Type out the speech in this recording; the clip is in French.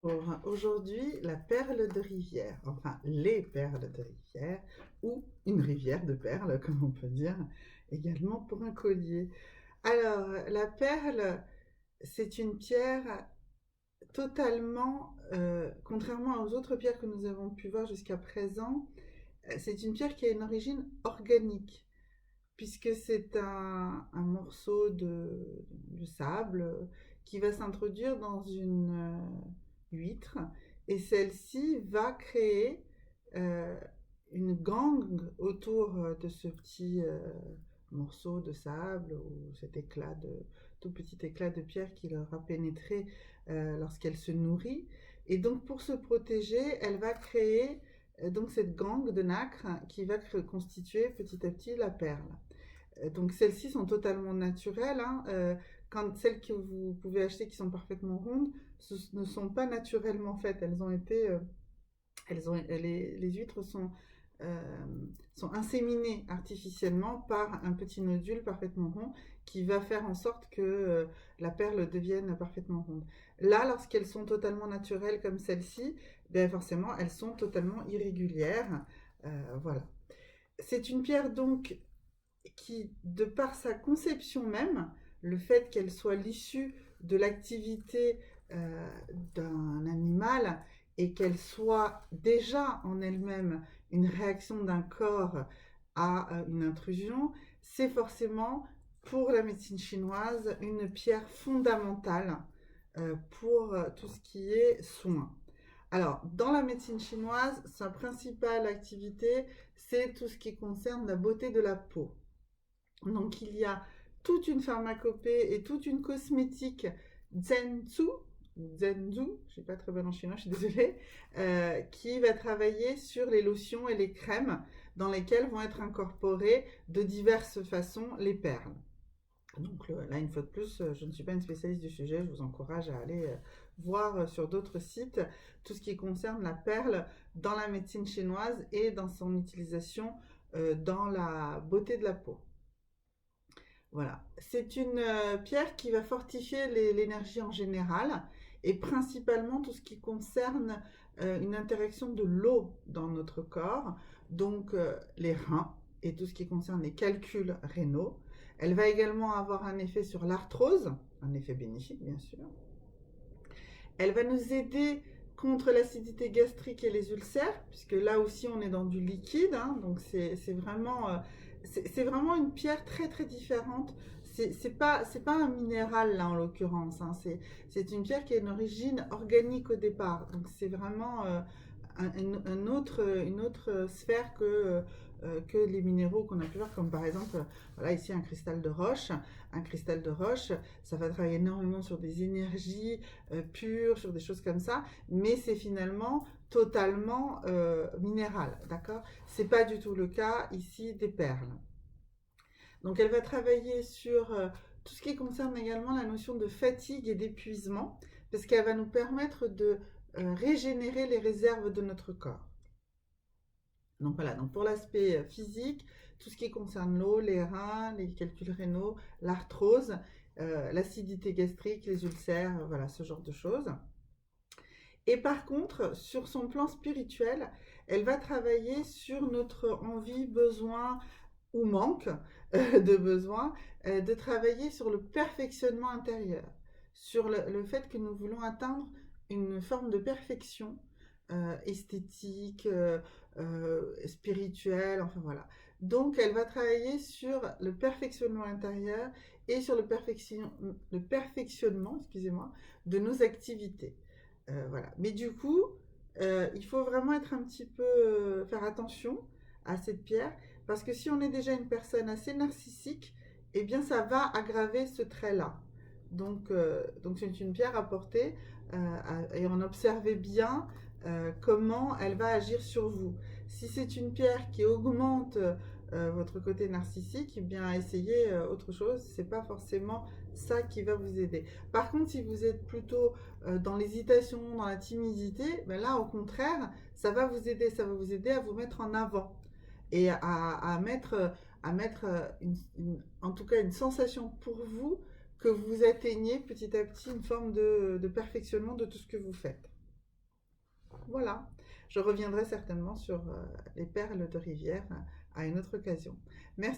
pour aujourd'hui la perle de rivière, enfin les perles de rivière, ou une rivière de perles, comme on peut dire, également pour un collier. Alors, la perle, c'est une pierre totalement, contrairement aux autres pierres que nous avons pu voir jusqu'à présent, c'est une pierre qui a une origine organique, puisque c'est un morceau de sable qui va s'introduire dans une huître, et celle-ci va créer euh, une gangue autour de ce petit morceau de sable ou cet éclat tout petit éclat de pierre qui leur a pénétré lorsqu'elle se nourrit. Et donc pour se protéger, elle va créer donc cette gangue de nacre qui va constituer petit à petit la perle. Donc celles-ci sont totalement naturelles, hein. Quand celles que vous pouvez acheter qui sont parfaitement rondes, ne sont pas naturellement faites. Elles ont été, les huîtres euh, sont inséminées artificiellement par un petit nodule parfaitement rond qui va faire en sorte que la perle devienne parfaitement ronde. Là, lorsqu'elles sont totalement naturelles comme celle-ci, ben forcément, elles sont totalement irrégulières. Voilà. C'est une pierre donc qui, de par sa conception même, le fait qu'elle soit l'issue de l'activité d'un animal et qu'elle soit déjà en elle-même une réaction d'un corps à une intrusion, c'est forcément pour la médecine chinoise une pierre fondamentale pour tout ce qui est soin. Alors, dans la médecine chinoise, sa principale activité, c'est tout ce qui concerne la beauté de la peau. Donc il y a toute une pharmacopée et toute une cosmétique Zhenzu, Zhenzu, je ne suis pas très bonne en chinois, je suis désolée, qui va travailler sur les lotions et les crèmes dans lesquelles vont être incorporées de diverses façons les perles. Donc là, une fois de plus, je ne suis pas une spécialiste du sujet, je vous encourage à aller voir sur d'autres sites tout ce qui concerne la perle dans la médecine chinoise et dans son utilisation dans la beauté de la peau. Voilà. C'est une pierre qui va fortifier l'énergie en général et principalement tout ce qui concerne une interaction de l'eau dans notre corps, donc les reins et tout ce qui concerne les calculs rénaux. Elle va également avoir un effet sur l'arthrose, un effet bénéfique bien sûr. Elle va nous aider contre l'acidité gastrique et les ulcères, puisque là aussi on est dans du liquide, hein, donc c'est vraiment une pierre très très différente. C'est pas un minéral là en l'occurrence, hein, c'est une pierre qui a une origine organique au départ, donc c'est vraiment une autre sphère que les minéraux qu'on a pu voir, comme par exemple, voilà ici un cristal de roche. Un cristal de roche, ça va travailler énormément sur des énergies pures, sur des choses comme ça, mais c'est finalement totalement minéral, d'accord? C'est pas du tout le cas ici des perles. Donc elle va travailler sur tout ce qui concerne également la notion de fatigue et d'épuisement, parce qu'elle va nous permettre de régénérer les réserves de notre corps. Donc voilà, donc pour l'aspect physique, tout ce qui concerne l'eau, les reins, les calculs rénaux, l'arthrose, l'acidité gastrique, les ulcères, voilà, ce genre de choses. Et par contre, sur son plan spirituel, elle va travailler sur notre envie, besoin ou manque de besoin, de travailler sur le perfectionnement intérieur, sur le fait que nous voulons atteindre une forme de perfection esthétique, spirituelle, enfin voilà. Donc elle va travailler sur le perfectionnement intérieur et sur le perfectionnement, excusez-moi, de nos activités. Voilà. Mais du coup, il faut vraiment être un petit peu, faire attention à cette pierre, parce que si on est déjà une personne assez narcissique, eh bien ça va aggraver ce trait-là. Donc c'est une pierre à porter et en observez bien comment elle va agir sur vous. Si c'est une pierre qui augmente votre côté narcissique, eh bien essayez autre chose. C'est pas forcément ça qui va vous aider. Par contre, si vous êtes plutôt dans l'hésitation, dans la timidité, ben là au contraire, ça va vous aider. Ça va vous aider à vous mettre en avant et à mettre en tout cas une sensation pour vous que vous atteignez petit à petit une forme de perfectionnement de tout ce que vous faites. voilà, je reviendrai certainement sur les perles de rivière à une autre occasion. Merci.